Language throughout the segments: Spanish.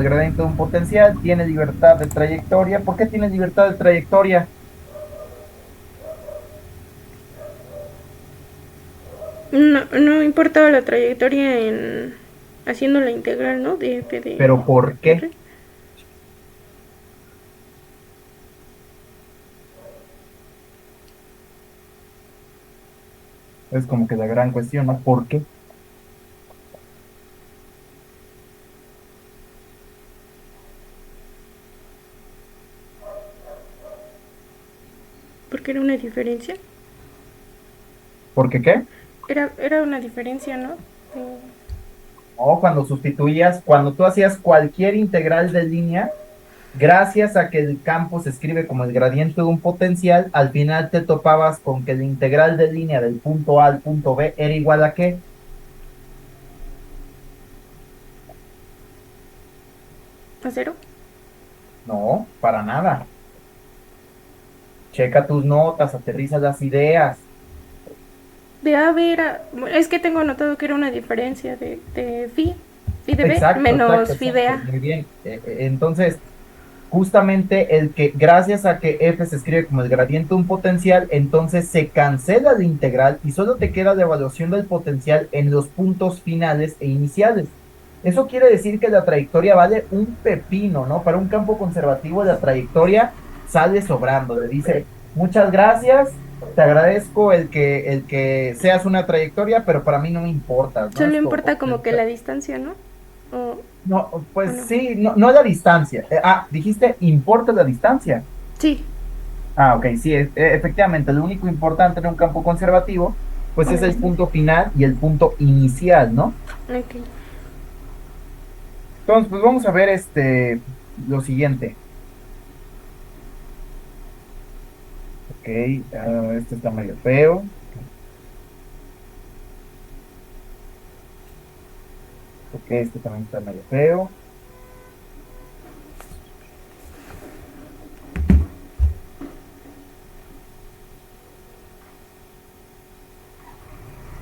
el gradiente de un potencial, tiene libertad de trayectoria. ¿Por qué tiene libertad de trayectoria? No, no importaba la trayectoria en haciendo la integral, ¿no? De f de ¿Pero por qué? r. Es como que la gran cuestión, ¿no? ¿Por qué? Porque era una diferencia. ¿Por qué qué? Era una diferencia, ¿no? O cuando sustituías, cuando tú hacías cualquier integral de línea, gracias a que el campo se escribe como el gradiente de un potencial, al final te topabas con que la integral de línea del punto A al punto B era igual a ¿qué? ¿A cero? No, para nada. Checa tus notas, aterriza las ideas. De A a B era... Es que tengo anotado que era una diferencia de phi. Phi de B Exacto, exacto, menos phi de exacto. A. Muy bien. Entonces, justamente el que, gracias a que f se escribe como el gradiente de un potencial, entonces se cancela la integral y solo te queda la evaluación del potencial en los puntos finales e iniciales. Eso quiere decir que la trayectoria vale un pepino, ¿no? Para un campo conservativo, la trayectoria sale sobrando. Le dice, muchas gracias, te agradezco el que seas una trayectoria, pero para mí no me importa, ¿no? Solo Esto, importa como que la distancia, ¿no? no, O pues no. sí, no, no la distancia. Dijiste, importa la distancia. Sí. Ok, sí, efectivamente, lo único importante en un campo conservativo, pues es el punto final y el punto inicial, ¿no? Ok. Entonces, pues vamos a ver lo siguiente. Ok, este está medio feo. Ok, este también está medio feo.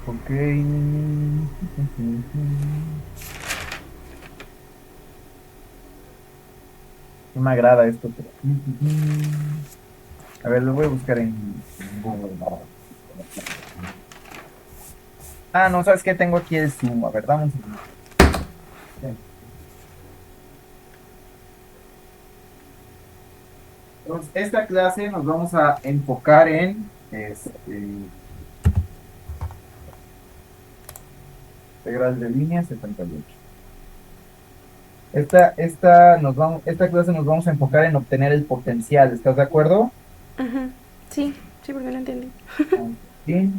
Ok. No me agrada esto, pero... A ver, lo voy a buscar en Google. No, ¿sabes qué? Tengo aquí el Zoom. A ver, dame un segundo. Entonces, esta clase nos vamos a enfocar en integral de línea 78. Esta clase nos vamos a enfocar en obtener el potencial. ¿Estás de acuerdo? Ajá. Sí, sí, porque no entendí. Sí.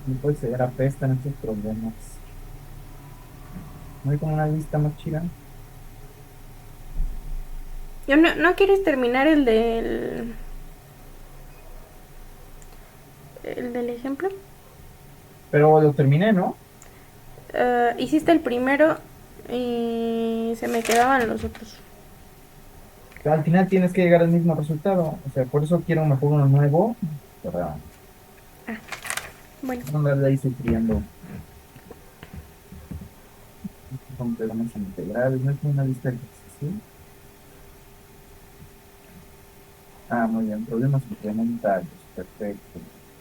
No puede ser, apestan estos problemas. No hay como una lista más chida. ¿No quieres terminar el del ejemplo? Pero lo terminé, ¿no? Hiciste el primero y se me quedaban los otros. Al final tienes que llegar al mismo resultado. O sea, por eso quiero mejor uno nuevo para Bueno, no andarle ahí sufriendo con problemas integrales. No es una lista de ejercicio. Muy bien, problemas incrementales. Perfecto.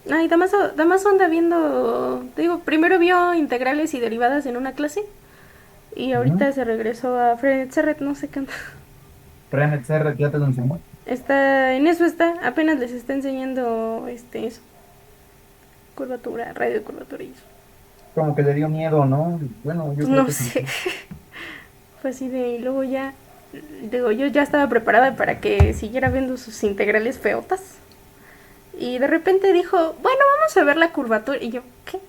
ay, Damaso anda viendo, te digo, primero vio integrales y derivadas en una clase Y Ujú. ahorita se regresó a Fred Serret, no sé qué onda. Frenet CR, ya te lo enseñó. Está, en eso está, apenas les está enseñando eso, curvatura, radio de curvatura y eso. Como que le dio miedo, ¿no? Bueno, yo Pues creo no que sí. sé, fue así de, y luego ya, digo, yo ya estaba preparada para que siguiera viendo sus integrales feotas. Y de repente dijo, bueno, vamos a ver la curvatura. Y yo, ¿qué?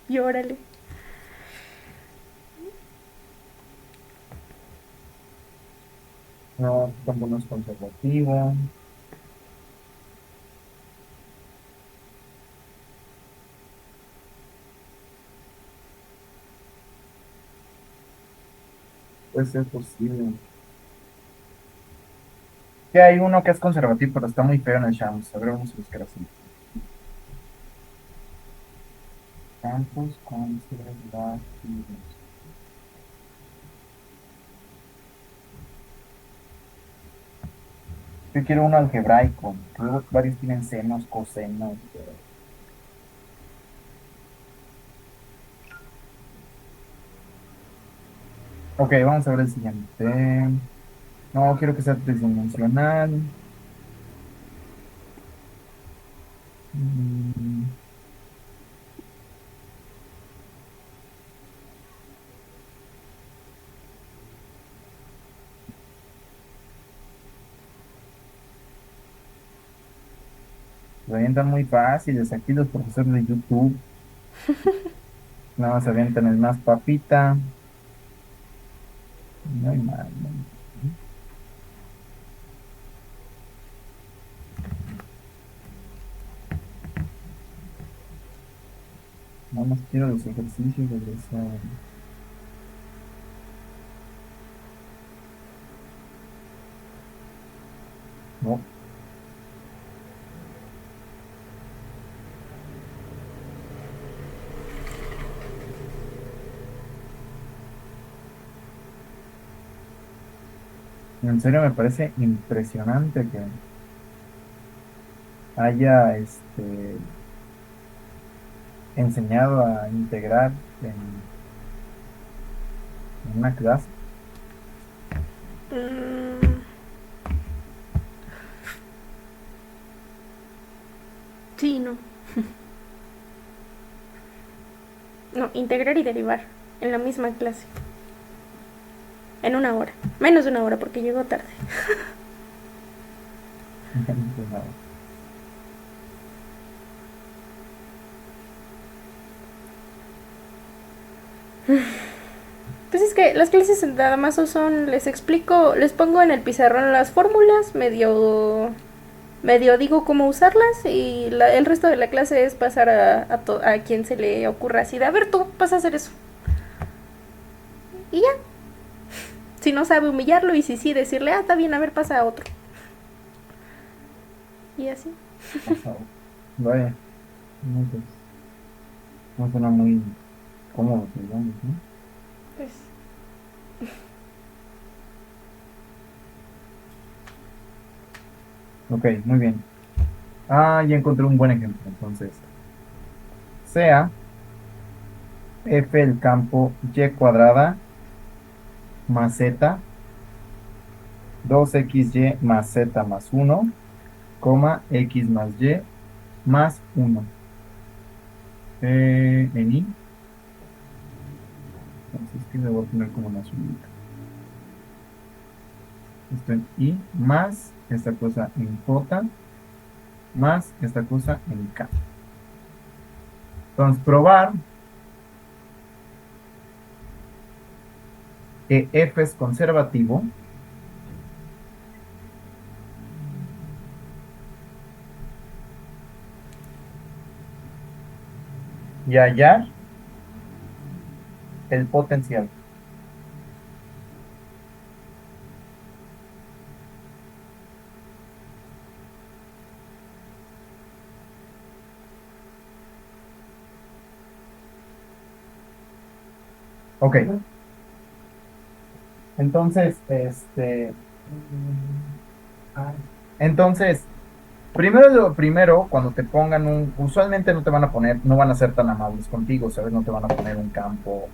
Y órale. No, tampoco no es conservativo. Puede ser posible. Que hay uno que es conservativo, pero está muy feo en el Shams. A ver, vamos a buscar así. Campos conservativos. Yo quiero uno algebraico. Luego varios tienen senos, cosenos. Ok, vamos a ver el siguiente. No, quiero que sea tridimensional. Mm, Se avientan muy fáciles aquí los profesores de YouTube. Nada más se avientan el más papita. No hay mal, no hay mal. Nada más quiero los ejercicios de esa. No, en serio me parece impresionante que haya enseñado a integrar en una clase. Mm, sí, no. No, integrar y derivar en la misma clase. En una hora. Menos de una hora porque llegó tarde. Pues nada. Pues es que las clases nada más son, les explico, les pongo en el pizarrón las fórmulas, medio digo cómo usarlas y el resto de la clase es pasar a quien se le ocurra así de, a ver tú, vas a hacer eso. Y ya, si no sabe humillarlo y si sí decirle, ah, está bien, a ver, pasa a otro. Y así. Ajá. Vaya, no, pues, no suena muy cómodo, digamos, ¿no? Pues, Ok, muy bien. Ah, ya encontré un buen ejemplo. Entonces, sea f el campo y cuadrada más z, 2xy más z más uno, coma, x más y más uno. En i, entonces que le voy a poner como una azulita. Esto en i más esta cosa en j más esta cosa en k. Entonces, probar que f es conservativo y hallar el potencial. Ok, entonces, entonces, Primero, lo primero, cuando te pongan usualmente no te van a poner, no van a ser tan amables contigo, ¿sabes? No te van a poner un campo,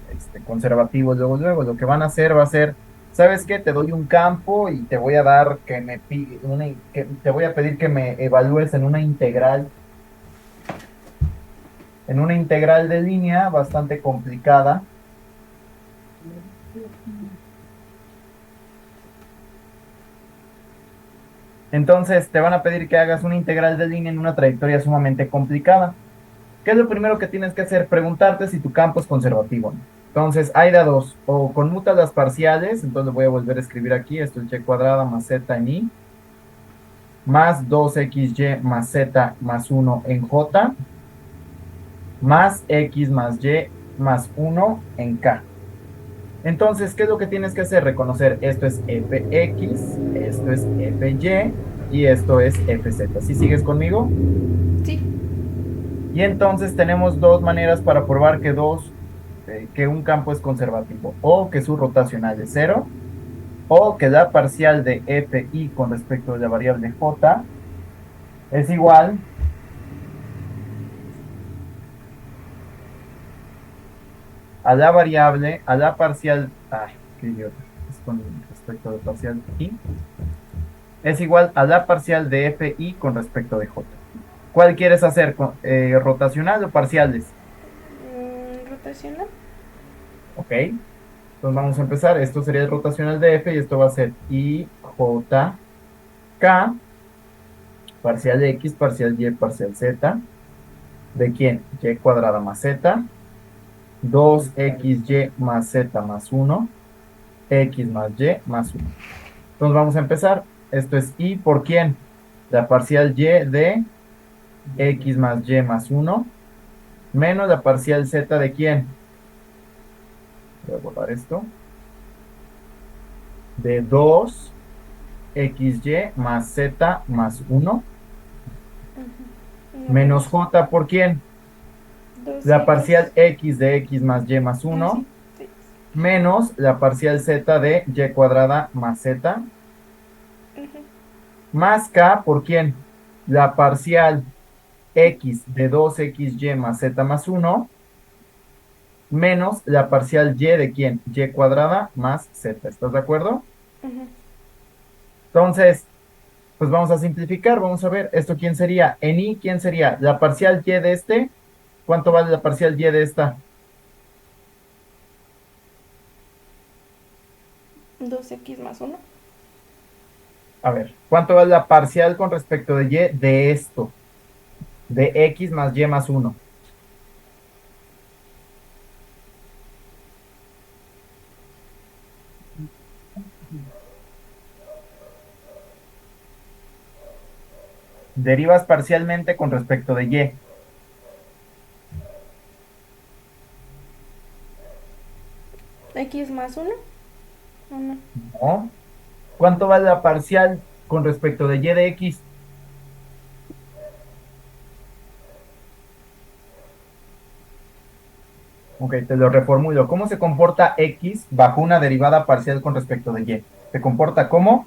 conservativo luego, lo que van a hacer va a ser, ¿sabes qué? Te doy un campo y te voy a dar que te voy a pedir que me evalúes en una integral de línea bastante complicada. Entonces, te van a pedir que hagas una integral de línea en una trayectoria sumamente complicada. ¿Qué es lo primero que tienes que hacer? Preguntarte si tu campo es conservativo, ¿no? Entonces, hay de dos, o conmutas las parciales, entonces voy a volver a escribir aquí, esto es y cuadrada más z en i, más 2xy más z más 1 en j, más x más y más 1 en k. Entonces, ¿qué es lo que tienes que hacer? Reconocer esto es fx, esto es fy y esto es fz. ¿Sí sigues conmigo? Sí. Y entonces tenemos dos maneras para probar que un campo es conservativo, o que su rotacional es cero, o que la parcial de fi con respecto a la variable j es igual a la variable, a la parcial, ay, qué idiota, es con respecto a la parcial i, es igual a la parcial de fi con respecto de j. ¿Cuál quieres hacer? ¿Rotacional o parciales? Rotacional. Ok, entonces vamos a empezar. Esto sería el rotacional de f y esto va a ser i, j, k, parcial x, parcial y, parcial z. ¿De quién? Y cuadrada más z, 2xy más z más 1, x más y más 1. Entonces vamos a empezar. Esto es y por quién? La parcial y de x más y más 1, menos la parcial z de quién. Voy a borrar esto. De 2xy más z más 1, Uno menos menos j por quién. La 2x. parcial x de x más y más Ah, sí. 1, Sí. menos la parcial z de y cuadrada más z, Ujú. más k por quién. La parcial x de 2xy más z más 1, menos la parcial y de quién. Y cuadrada más z. ¿Estás de acuerdo? Ujú. Entonces, pues vamos a simplificar. Vamos a ver, ¿esto quién sería? En i, ¿quién sería? La parcial y de este. ¿Cuánto vale la parcial y de esta? 2x más 1. A ver, ¿cuánto vale la parcial con respecto de y de esto? De x más y más 1. Derivas parcialmente con respecto de y. X más 1. 1. ¿No? ¿Cuánto vale la parcial con respecto de y de x? Ok, te lo reformulo. ¿Cómo se comporta x bajo una derivada parcial con respecto de y? ¿Se comporta como?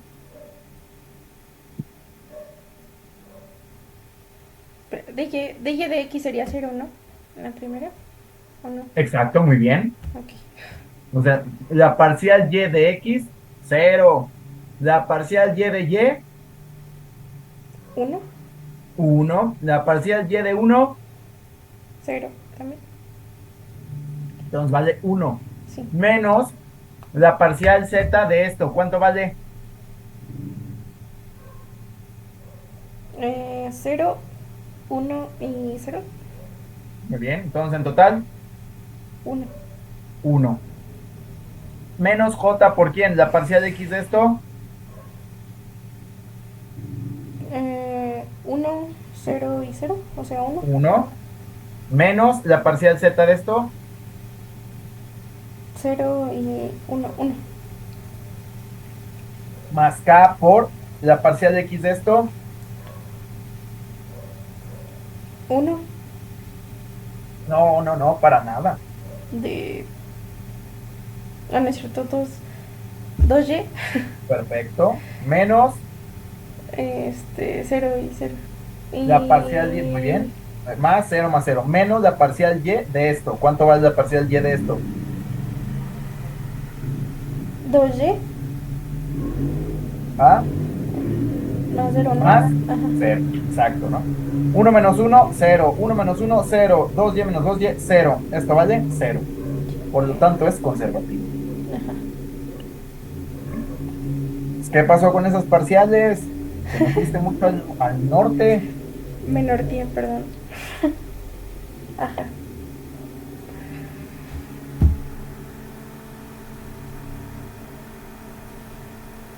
DJ de X sería 0, ¿no? La primera. ¿O no? Exacto, muy bien. Ok. O sea, la parcial y de x, cero. La parcial y de y, 1. 1. La parcial y de 1, 0 también. entonces vale 1. Sí. Menos la parcial z de esto. ¿Cuánto vale? 0, 1 y 0. Muy bien, entonces en total, 1. 1. Menos j por quién? La parcial x de esto, 1, 0 y 0. O sea, 1. 1. Menos la parcial z de esto, 0 y 1. 1. más k por la parcial x de esto. 1 No, no, no, para nada. de... Ah, no es cierto. 2y. Perfecto. Menos 0 y 0. La parcial y, muy Y bien, más cero, menos la parcial y de esto. ¿Cuánto vale la parcial y de esto? 2y ¿Ah? más cero, ¿no? Más Ajá. cero, exacto, ¿no? Uno menos uno, cero. Uno menos uno, cero. 2y menos 2y, cero. Esto vale cero. Por lo tanto, es conservativo. ¿Qué pasó con esas parciales? Te metiste mucho al norte. Menor 10, perdón. Ajá.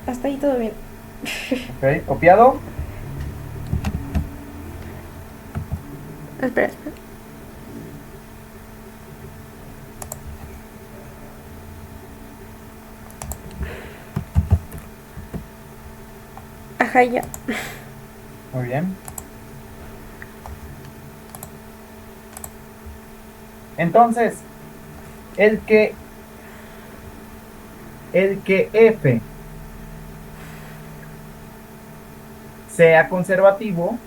Hasta ahí todo bien. Ok, copiado. Espera, espera. Ajá, ya. Muy bien. Entonces, el que, el que F sea conservativo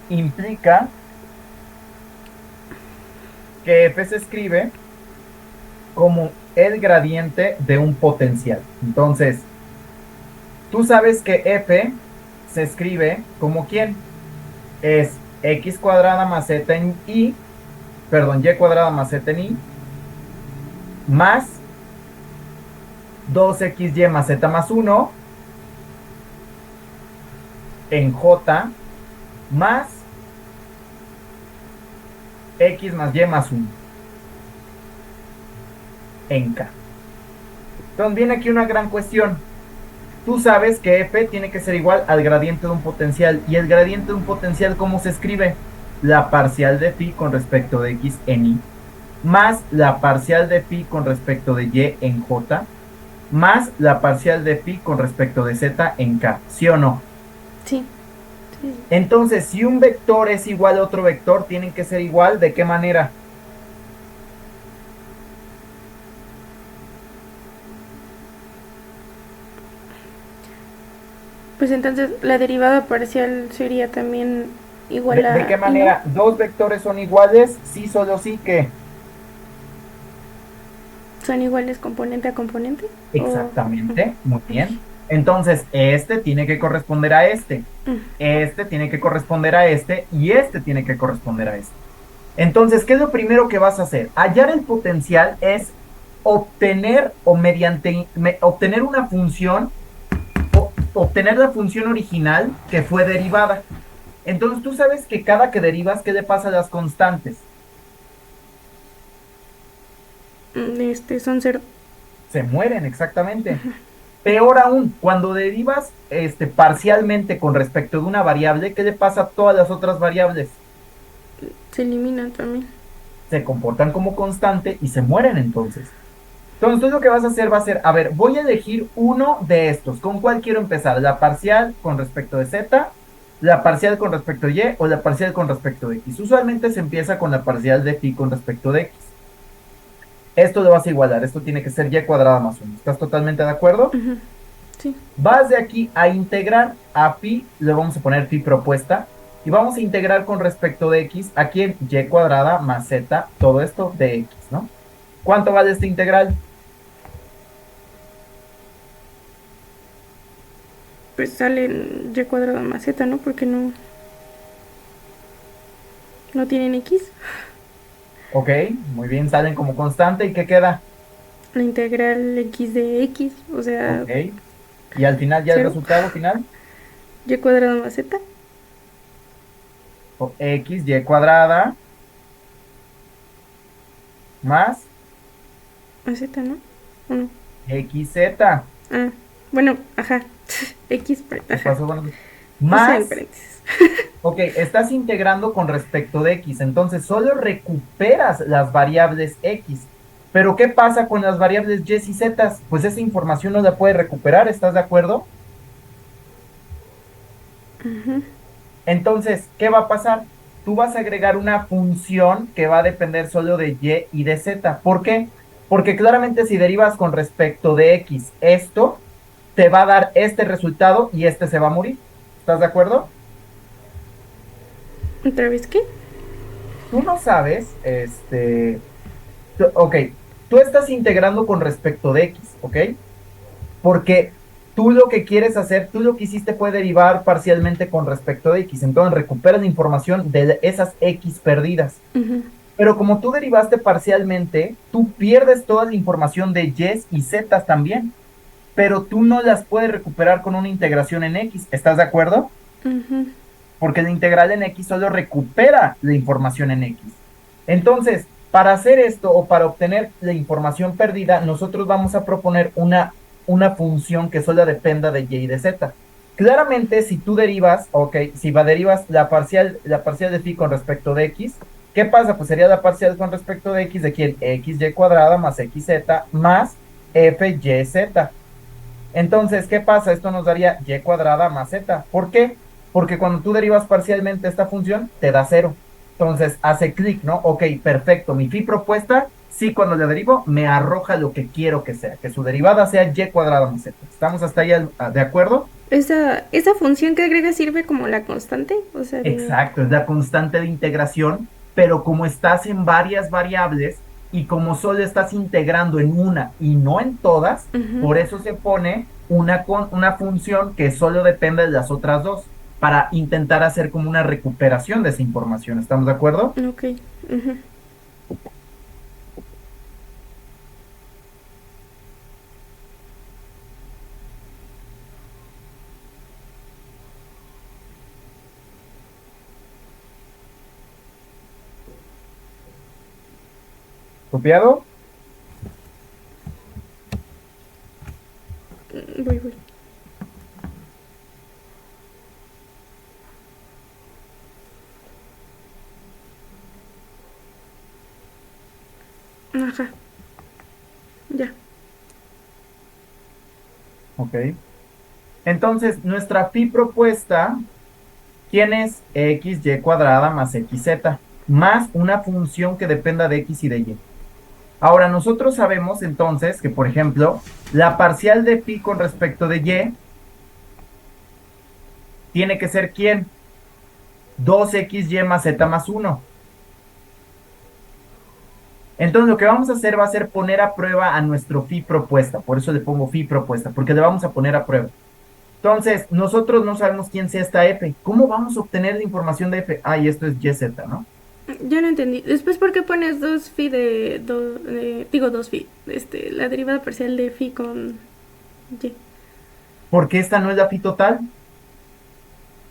implica que F se escribe como el gradiente de un potencial. Entonces, tú sabes que F se escribe como ¿quién? Es x cuadrada más z en y, perdón, y cuadrada más z en y, más 2xy más z más 1 en j, más x más y más 1 en k. Entonces viene aquí una gran cuestión. Tú sabes que f tiene que ser igual al gradiente de un potencial. ¿Y el gradiente de un potencial cómo se escribe? La parcial de phi con respecto de x en y, más la parcial de phi con respecto de y en j, más la parcial de phi con respecto de z en k. ¿Sí o no? Sí. Sí. Entonces, si un vector es igual a otro vector, tienen que ser igual. ¿De qué manera? Pues entonces la derivada parcial sería también igual ¿De qué a y no. manera? Dos vectores son iguales, sí, solo sí que. Son iguales componente a componente. O. Exactamente, muy Ok. bien. Entonces, este tiene que corresponder a este tiene que corresponder a este, y este tiene que corresponder a este. Entonces, ¿qué es lo primero que vas a hacer? Hallar el potencial es obtener o obtener una función, obtener la función original que fue derivada. Entonces, tú sabes que cada que derivas, ¿qué le pasa a las constantes? Son cero. Se mueren, exactamente. Peor aún, cuando derivas parcialmente con respecto de una variable, ¿qué le pasa a todas las otras variables? Se eliminan también. Se comportan como constante y se mueren entonces. Entonces, tú lo que vas a hacer va a ser, a ver, voy a elegir uno de estos. ¿Con cuál quiero empezar? ¿La parcial con respecto de z, la parcial con respecto de y o la parcial con respecto de x? Usualmente se empieza con la parcial de phi con respecto de x. Esto lo vas a igualar, esto tiene que ser y cuadrada más 1. ¿Estás totalmente de acuerdo? Sí. Vas de aquí a integrar a phi, le vamos a poner phi propuesta, y vamos a integrar con respecto de x aquí en y cuadrada más z, todo esto de x, ¿no? ¿Cuánto vale esta integral? Pues sale y cuadrado más z, ¿no? Porque no tienen x. Ok, muy bien, salen como constante, ¿y qué queda? La integral x de x, o sea, Ok, y al final ya el cero. resultado final, Y cuadrado más z x y cuadrada más más z, ¿no? ¿O no? xz. Ah, bueno, ajá. X, ¿Qué ajá. pasó con Puse en más? paréntesis. Ok, estás integrando con respecto de x, entonces solo recuperas las variables x. Pero ¿qué pasa con las variables y y z? Pues esa información no la puede recuperar, ¿estás de acuerdo? Entonces, ¿qué va a pasar? Tú vas a agregar una función que va a depender solo de y de z. ¿Por qué? Porque claramente si derivas con respecto de x esto, te va a dar este resultado y este se va a morir. ¿Estás de acuerdo? ¿Otra vez qué? Tú no sabes, ok, tú estás integrando con respecto de X, ¿ok? Porque tú lo que quieres hacer, tú lo que hiciste fue derivar parcialmente con respecto de X, entonces recuperas la información de esas X perdidas. Ujú. Pero como tú derivaste parcialmente, tú pierdes toda la información de Y y Z también, pero tú no las puedes recuperar con una integración en X. ¿Estás de acuerdo? Ujú. Porque la integral en X solo recupera la información en X. Entonces, para hacer esto o para obtener la información perdida, nosotros vamos a proponer una función que solo dependa de Y y de Z. Claramente, si tú derivas, ok, si derivas la parcial de phi con respecto de X, ¿qué pasa? Pues sería la parcial con respecto de X de quién? XY cuadrada más XZ más FYZ. Entonces, ¿qué pasa? Esto nos daría y cuadrada más z. ¿Por qué? Porque cuando tú derivas parcialmente esta función, te da cero. Entonces, hace clic, ¿no? Ok, perfecto. Mi phi propuesta, sí, cuando le derivo, me arroja lo que quiero que sea, que su derivada sea y cuadrada más z. ¿Estamos hasta ahí de acuerdo? Esa función que agrega sirve como la constante, o sea, de... Exacto, es la constante de integración, pero como estás en varias variables y como solo estás integrando en una y no en todas, Ujú. por eso se pone una función que solo depende de las otras dos, para intentar hacer como una recuperación de esa información. ¿Estamos de acuerdo? Ok. Ujú. ¿Copiado? Voy. Ajá, ya. Ok. Entonces, nuestra phi propuesta, ¿quién es? X, y cuadrada más xz, más una función que dependa de x y de y. Ahora, nosotros sabemos entonces que, por ejemplo, la parcial de phi con respecto de y tiene que ser ¿quién? 2xy más z más 1. Entonces, lo que vamos a hacer va a ser poner a prueba a nuestro phi propuesta. Por eso le pongo phi propuesta, porque le vamos a poner a prueba. Entonces, nosotros no sabemos quién sea esta f. ¿Cómo vamos a obtener la información de f? Ah, y esto es yz, ¿no? Ya no entendí. Después, ¿por qué pones dos phi digo dos phi, la derivada parcial de phi con y? Porque esta no es la phi total.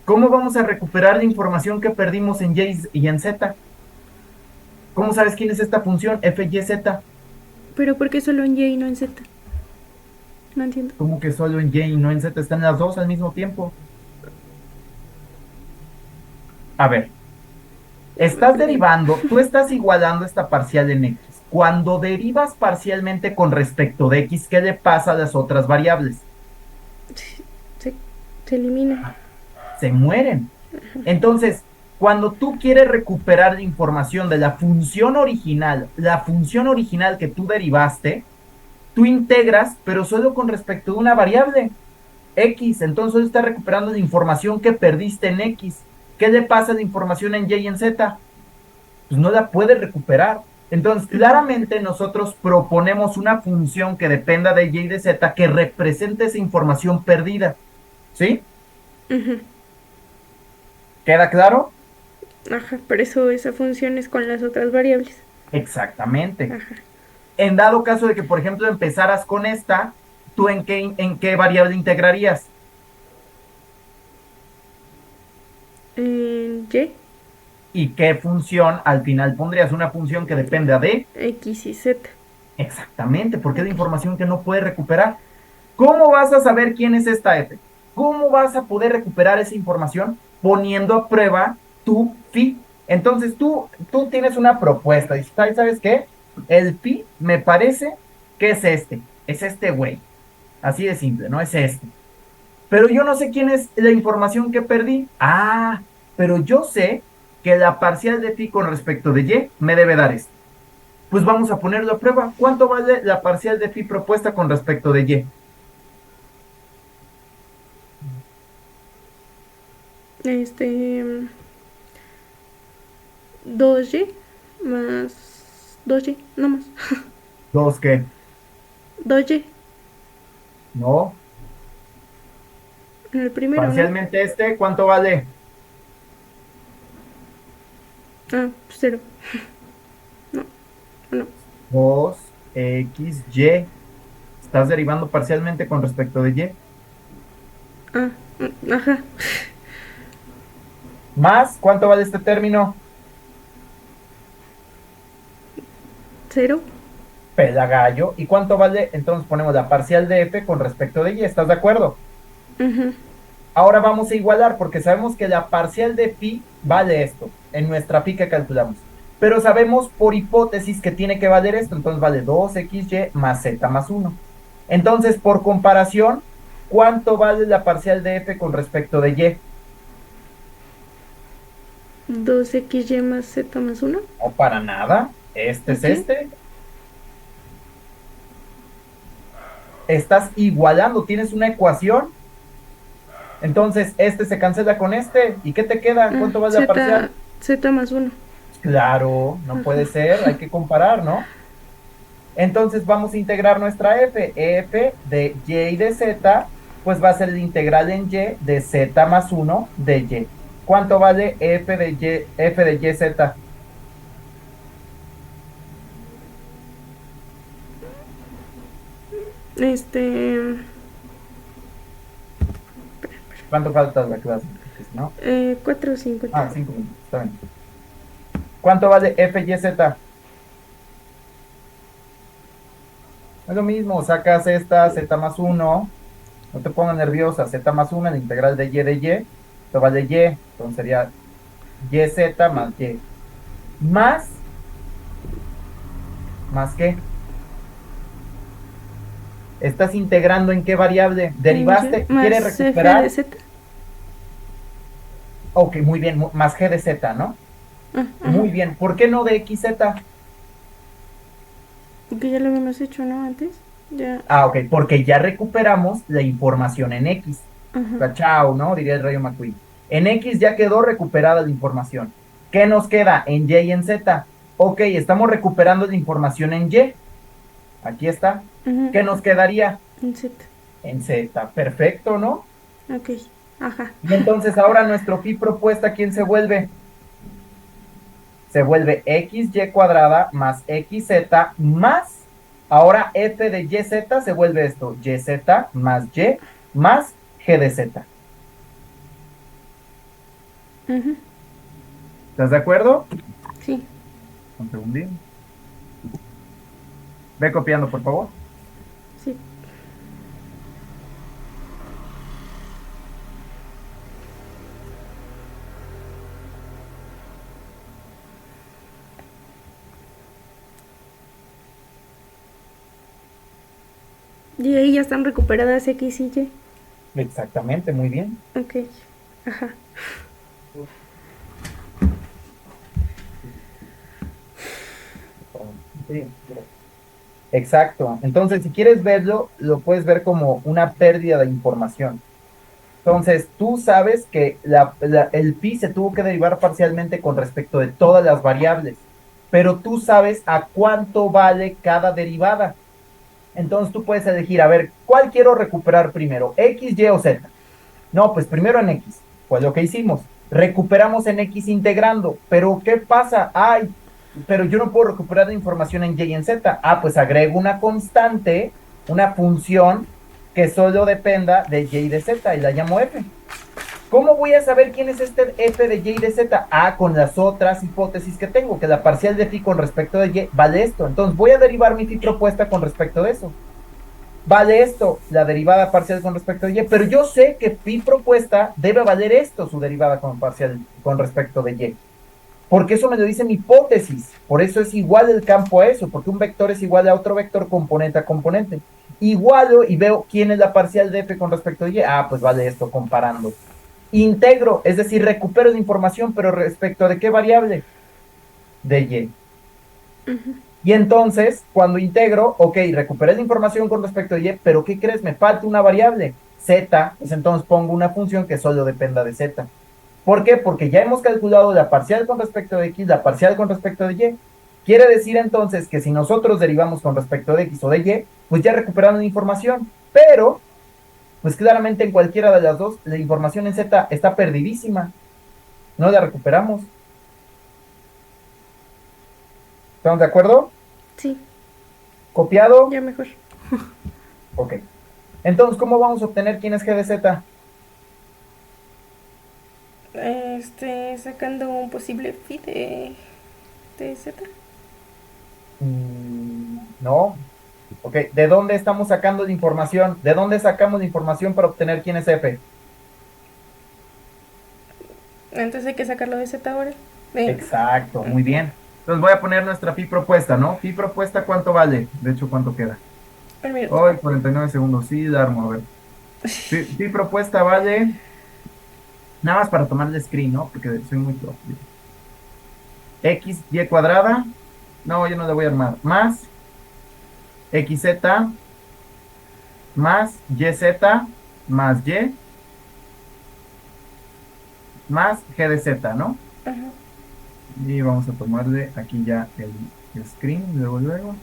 ¿Cómo vamos a recuperar la información que perdimos en y y en z? ¿Cómo sabes quién es esta función? F, y, z. Pero ¿por qué solo en y y no en z? No entiendo. ¿Cómo que solo en y y no en z? Están las dos al mismo tiempo. A ver, Ya me estás perdí. derivando, tú estás igualando esta parcial en x. Cuando derivas parcialmente con respecto de x, ¿qué le pasa a las otras variables? Se, se elimina. Se mueren. Entonces, cuando tú quieres recuperar la información de la función original que tú derivaste, tú integras, pero solo con respecto de una variable x. Entonces, solo estás recuperando la información que perdiste en x. ¿Qué le pasa a la información en y y en z? Pues no la puedes recuperar. Entonces, claramente nosotros proponemos una función que dependa de y y de z que represente esa información perdida. ¿Sí? Ujú. ¿Queda claro? Ajá, por eso esa función es con las otras variables. Exactamente. Ajá. En dado caso de que, por ejemplo, empezaras con esta, ¿tú en qué variable integrarías? Y, ¿Y qué función al final pondrías? Una función que dependa de... x y z. Exactamente, porque es la Ok. información que no puedes recuperar. ¿Cómo vas a saber quién es esta f? ¿Cómo vas a poder recuperar esa información? Poniendo a prueba tu phi. Entonces tú tienes una propuesta. Y ¿sabes qué? El phi me parece que es este güey. Así de simple, ¿no? Es este. Pero yo no sé quién es la información que perdí. Ah, pero yo sé que la parcial de phi con respecto de y me debe dar esto. Pues vamos a ponerlo a prueba. ¿Cuánto vale la parcial de phi propuesta con respecto de y? Este, 2y más 2y, no más. ¿Dos qué? 2y, No. en el primero, ¿no? Parcialmente ¿cuánto vale? Ah, 0. No, no. 2xy. Estás derivando parcialmente con respecto de y. Ah, ajá. Más, ¿cuánto vale este término? 0. Pelagallo. ¿Y cuánto vale? Entonces ponemos la parcial de f con respecto de y. ¿Estás de acuerdo? Ahora vamos a igualar porque sabemos que la parcial de pi vale esto en nuestra pi que calculamos. Pero sabemos por hipótesis que tiene que valer esto. Entonces vale 2xy más z más 1. Entonces, por comparación, ¿cuánto vale la parcial de f con respecto de y? 2xy más z más 1. No, para nada. Este es Ok. este. Estás igualando, tienes una ecuación. Entonces, este se cancela con este. ¿Y qué te queda? Ah, ¿Cuánto vale la parcial? z más 1. Claro, no puede ser, hay que comparar, ¿no? Entonces vamos a integrar nuestra f de y y de z, pues va a ser el integral en y de z más 1 de y. ¿Cuánto vale f de y z? Este, ¿Cuánto falta la clase? ¿No? 4,50. Ah, 5 minutos, está bien. ¿Cuánto vale f y z? Es lo mismo, sacas esta z más 1, no te pongas nerviosa, z más 1, el integral de y, esto vale y, entonces sería yz más y. ¿Más qué? ¿Estás integrando en qué variable? ¿Derivaste? Más ¿Quieres f de recuperar? z. Ok, muy bien, más g de z, ¿no? Muy bien, ¿por qué no de xz? Que ya lo habíamos hecho, ¿no? Antes. Ya. Ah, ok, porque ya recuperamos la información en x. O sea, chao, ¿no? Diría el Rayo McQueen. En x ya quedó recuperada la información. ¿Qué nos queda en y y en z? Ok, estamos recuperando la información en y. Aquí está. ¿Qué nos quedaría? En z. En z. Perfecto, ¿no? Ok. Ajá. Y entonces ahora nuestro pi propuesta, ¿quién se vuelve? Se vuelve xy cuadrada más xz más, ahora f de yz se vuelve esto, yz más y más g de z. ¿Estás de acuerdo? Sí. Un segundito. Ve copiando, por favor. Sí. Y ahí ya están recuperadas x y y. Exactamente, muy bien. Ok. Ajá. Sí. Exacto. Entonces, si quieres verlo, lo puedes ver como una pérdida de información. Entonces, tú sabes que el pi se tuvo que derivar parcialmente con respecto de todas las variables, pero tú sabes a cuánto vale cada derivada. Entonces, tú puedes elegir, a ver, ¿cuál quiero recuperar primero? ¿X, Y o Z? No, pues primero en X. Pues lo que hicimos, recuperamos en X integrando, pero ¿qué pasa? Ay, pero yo no puedo recuperar la información en Y y en Z. Ah, pues agrego una constante, una función que solo dependa de Y y de Z y la llamo F. ¿Cómo voy a saber quién es este f de y y de z? Ah, con las otras hipótesis que tengo, que la parcial de phi con respecto de y vale esto. Entonces voy a derivar mi phi propuesta con respecto de eso. Vale esto, la derivada parcial con respecto de y, pero yo sé que phi propuesta debe valer esto, su derivada con parcial con respecto de y. Porque eso me lo dice mi hipótesis. Por eso es igual el campo a eso, porque un vector es igual a otro vector componente a componente. Igualo y veo quién es la parcial de f con respecto a y. Ah, pues vale esto comparando. Integro, es decir, recupero la información, pero respecto de qué variable? De y. Y entonces, cuando integro, ok, recuperé la información con respecto a y, pero ¿qué crees? Me falta una variable, z, pues entonces pongo una función que solo dependa de z. ¿Por qué? Porque ya hemos calculado la parcial con respecto de x, la parcial con respecto de y. Quiere decir entonces que si nosotros derivamos con respecto de x o de y, pues ya recuperaron la información. Pero, pues claramente en cualquiera de las dos, la información en z está perdidísima. No la recuperamos. ¿Estamos de acuerdo? Sí, ¿Copiado? ya mejor. Ok. Entonces, ¿cómo vamos a obtener quién es g de z? Sacando un posible phi de Z. No. Ok. ¿De dónde estamos sacando la información? ¿De dónde sacamos la información para obtener quién es f? Entonces hay que sacarlo de Z ahora. Exacto, muy bien. Entonces voy a poner nuestra pi propuesta, ¿no? Pi propuesta, ¿cuánto vale? De hecho, ¿cuánto queda? Un minuto. Hoy, 49 segundos. Sí, Darmo, a ver. Pi propuesta vale, nada más para tomar el screen, ¿no? Porque soy muy pro. X, Y cuadrada. No, yo no le voy a armar. Más XZ, más YZ, más Y, más G de Z, ¿no? Ajá. Y vamos a tomarle aquí ya el screen, luego, luego.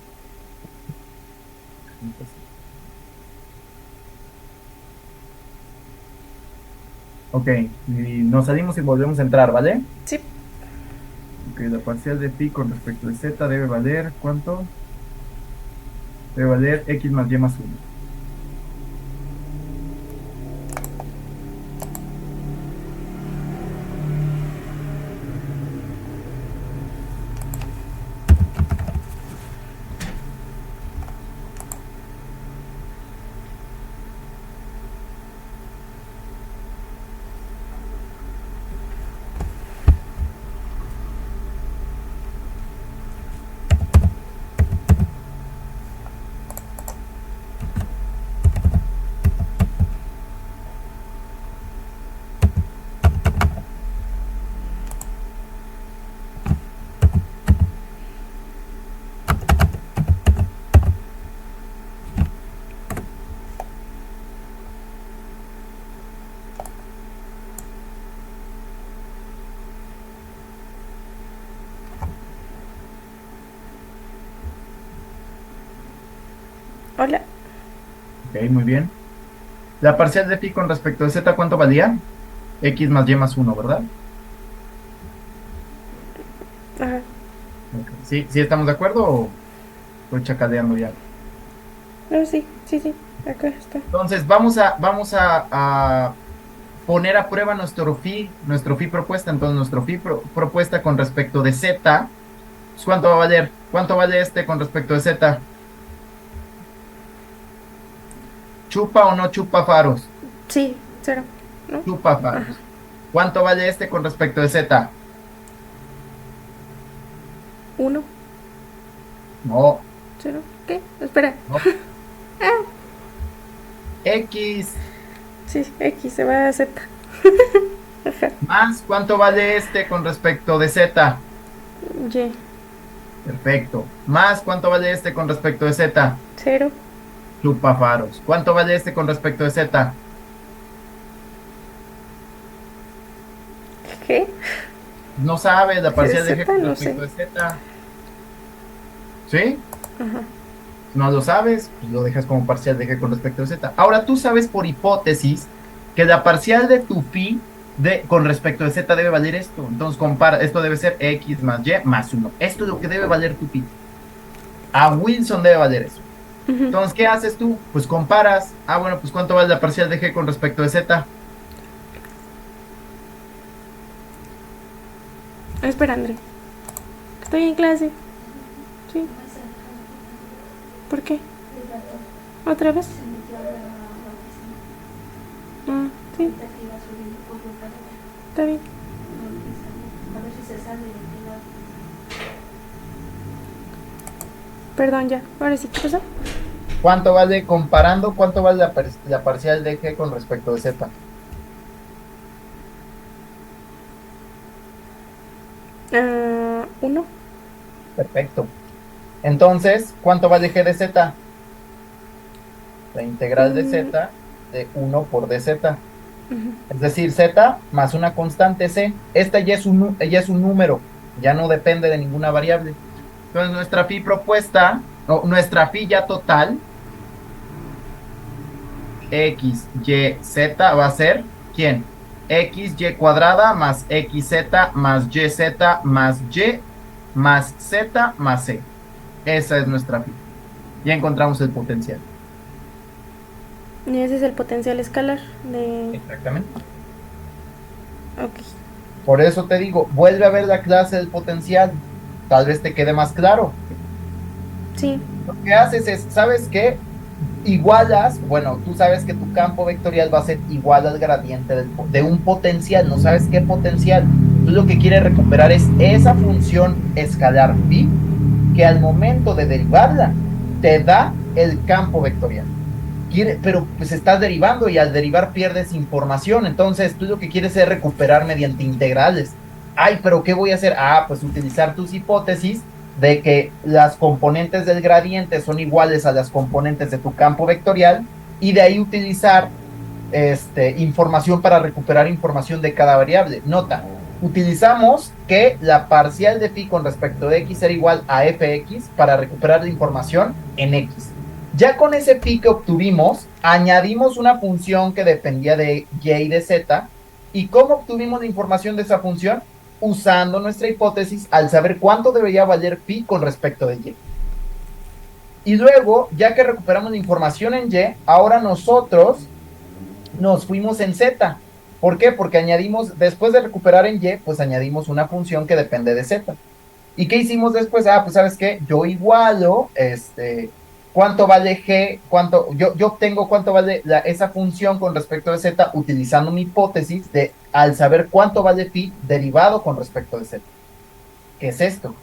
Ok, y nos salimos y volvemos a entrar, ¿vale? Sí. Ok, la parcial de pi con respecto de z debe valer, ¿cuánto? Debe valer x más y más 1. Hola. Ok, muy bien. La parcial de pi con respecto de z, ¿cuánto valía? X más y más 1, ¿verdad? Ajá. Ok, ¿sí, sí estamos de acuerdo o estoy chacaleando ya? No, sí, sí, sí. Acá está. Entonces, vamos a poner a prueba nuestro phi propuesta. Entonces, nuestro phi propuesta con respecto de z, pues, ¿cuánto va a valer? ¿Cuánto vale este con respecto de z? ¿Chupa o no chupa faros? Sí, cero. ¿No? Chupa Ajá. faros. ¿Cuánto vale este con respecto de z? Uno. No, Cero. ¿Qué? Espera. no. X Sí, X se va a Z. Ajá. más, ¿cuánto vale este con respecto de z? Y. Perfecto. Más, ¿cuánto vale este con respecto de z? Cero. Chupa faros. ¿Cuánto vale este con respecto de z? ¿Qué? No sabe la ¿Qué de parcial de g Z? con No sé. respecto de z. ¿Sí? Ajá. No lo sabes, pues lo dejas como parcial de g con respecto a z. Ahora tú sabes por hipótesis que la parcial de tu phi con respecto a z debe valer esto. Entonces compara, esto debe ser x más y más 1. Esto es lo que debe valer tu phi. A Wilson debe valer eso. Ujú. Entonces, ¿qué haces tú? Pues comparas. Ah, bueno, pues ¿cuánto vale la parcial de g con respecto a z? Espera, André. Estoy en clase. Sí. ¿Por qué? ¿Otra vez? Ah, sí. Está bien. Perdón, ya. Ahora sí, ¿qué pasó? ¿Cuánto vale, comparando, cuánto vale la parcial de g con respecto a z? Uno. Perfecto. Entonces, ¿cuánto vale g de z? La integral de Mm, z de 1 por dz. Es decir, z más una constante c. Esta ya es un número, ya no depende de ninguna variable. Entonces, nuestra phi propuesta, o nuestra phi ya total, x, y, z, va a ser, ¿quién? X, y cuadrada más xz más yz más y más z más c. Esa es nuestra phi. Ya encontramos el potencial. Y ese es el potencial escalar de... Exactamente. Ok. Por eso te digo, vuelve a ver la clase del potencial. Tal vez te quede más claro. Sí. Lo que haces es, ¿sabes qué? Igualas, bueno, tú sabes que tu campo vectorial va a ser igual al gradiente de un potencial, no sabes qué potencial. Tú lo que quieres recuperar es esa función escalar phi que al momento de derivarla te da el campo vectorial. Pero pues estás derivando y al derivar pierdes información, entonces tú lo que quieres es recuperar mediante integrales. Ay, pero ¿qué voy a hacer? Ah, pues utilizar tus hipótesis de que las componentes del gradiente son iguales a las componentes de tu campo vectorial y de ahí utilizar información para recuperar información de cada variable. Nota, utilizamos que la parcial de phi con respecto de x era igual a fx para recuperar la información en x. Ya con ese phi que obtuvimos, añadimos una función que dependía de y y de z. ¿Y cómo obtuvimos la información de esa función? Usando nuestra hipótesis al saber cuánto debería valer phi con respecto de y. Y luego, ya que recuperamos la información en y, ahora nosotros nos fuimos en z. ¿Por qué? Porque añadimos, después de recuperar en y, pues añadimos una función que depende de z. ¿Y qué hicimos después? Ah, pues ¿sabes qué? Yo igualo, cuánto vale g, yo obtengo cuánto vale esa función con respecto de z utilizando mi hipótesis de al saber cuánto vale phi derivado con respecto de z. ¿Qué es esto?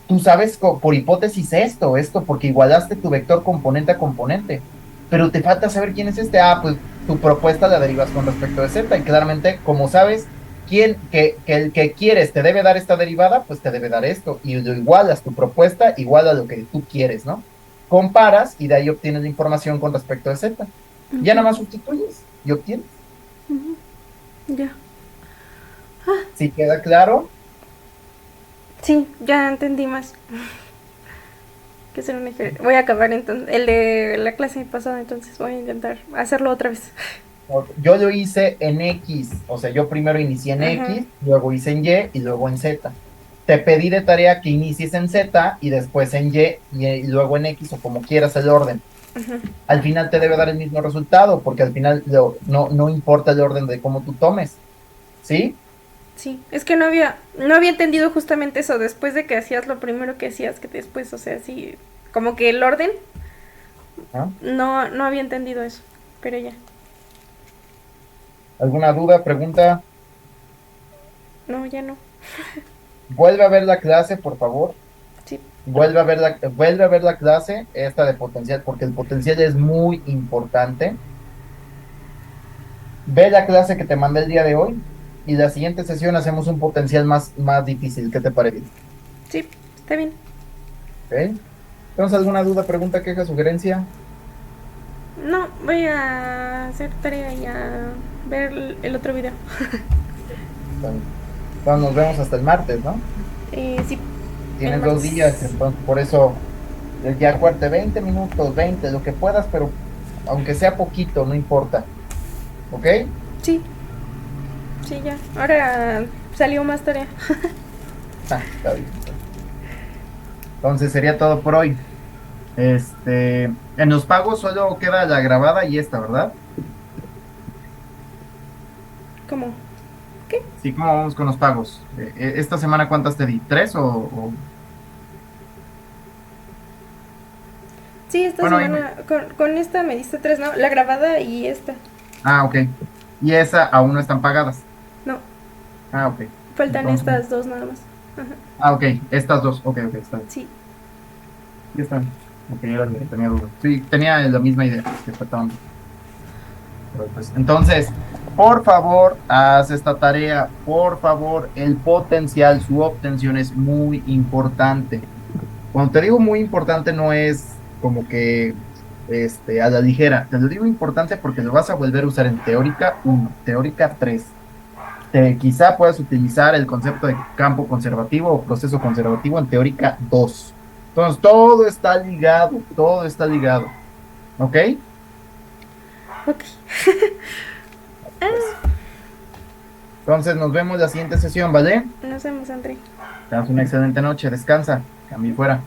Tú sabes por hipótesis esto, porque igualaste tu vector componente a componente, pero te falta saber quién es este. Ah, pues tu propuesta la derivas con respecto de z y claramente, como sabes, que el que quieres te debe dar esta derivada, pues te debe dar esto y lo igualas, tu propuesta igual a lo que tú quieres, ¿no? Comparas y de ahí obtienes la información con respecto de z. Ya nada más sustituyes y obtienes. Ya. Si queda claro, Sí, ya entendí más. Que hacer un ejercicio. Voy a acabar entonces el de la clase pasada, entonces voy a intentar hacerlo otra vez. yo lo hice en X, o sea, yo primero inicié en Ajá. X, luego hice en Y y luego en Z. Te pedí de tarea que inicies en Z y después en y luego en X o como quieras el orden. Al final te debe dar el mismo resultado, porque al final no importa el orden de cómo tú tomes, ¿sí? Sí, es que no había entendido justamente eso, después de que hacías lo primero que hacías, que después, o sea, sí, como que el orden, ¿Ah? no había entendido eso, pero ya, ¿Alguna duda, pregunta? no, ya no, Vuelve a ver la clase, por favor. sí, Vuelve a ver la clase, esta de potencial, porque el potencial es muy importante. Ve la clase que te mandé el día de hoy y la siguiente sesión hacemos un potencial más difícil. ¿Qué te parece? sí, está bien. ¿Ok? ¿Tienes alguna duda, pregunta, queja, sugerencia? No, voy a hacer tarea y a ver el otro video. Entonces, nos vemos hasta el martes, ¿no? Sí, el Tienes 2 días, martes. entonces por eso ya acuérdate, 20 minutos, 20 lo que puedas, pero aunque sea poquito, no importa. ¿Ok? Sí, sí, ya, ahora salió más tarea. Está bien. Entonces sería todo por hoy. En los pagos solo queda la grabada y esta, ¿verdad? ¿Cómo? ¿Qué? Sí, ¿cómo vamos con los pagos? ¿Esta semana cuántas te di? ¿Tres Sí, esta Bueno, semana, con esta me diste tres, ¿no? La grabada y esta. ok. Y esa aún no están pagadas. No, Ok. faltan Entonces, estas dos nada más. Ajá. ok. Estas dos. Ok, está bien. Sí. Ya están. Ok, era lo que tenía duda. Sí, tenía la misma idea. Que faltaban dos. Pero, pues, entonces, por favor, haz esta tarea. Por favor, el potencial, su obtención es muy importante. Cuando te digo muy importante, no es como que a la ligera. Te lo digo importante porque lo vas a volver a usar en teórica 1, teórica 3. Quizá puedas utilizar el concepto de campo conservativo o proceso conservativo en teórica 2. Entonces, todo está ligado, todo está ligado. ¿Ok? Ok. Pues, entonces nos vemos la siguiente sesión, ¿vale? Nos vemos, André. Tengas una excelente noche, descansa, cambio fuera.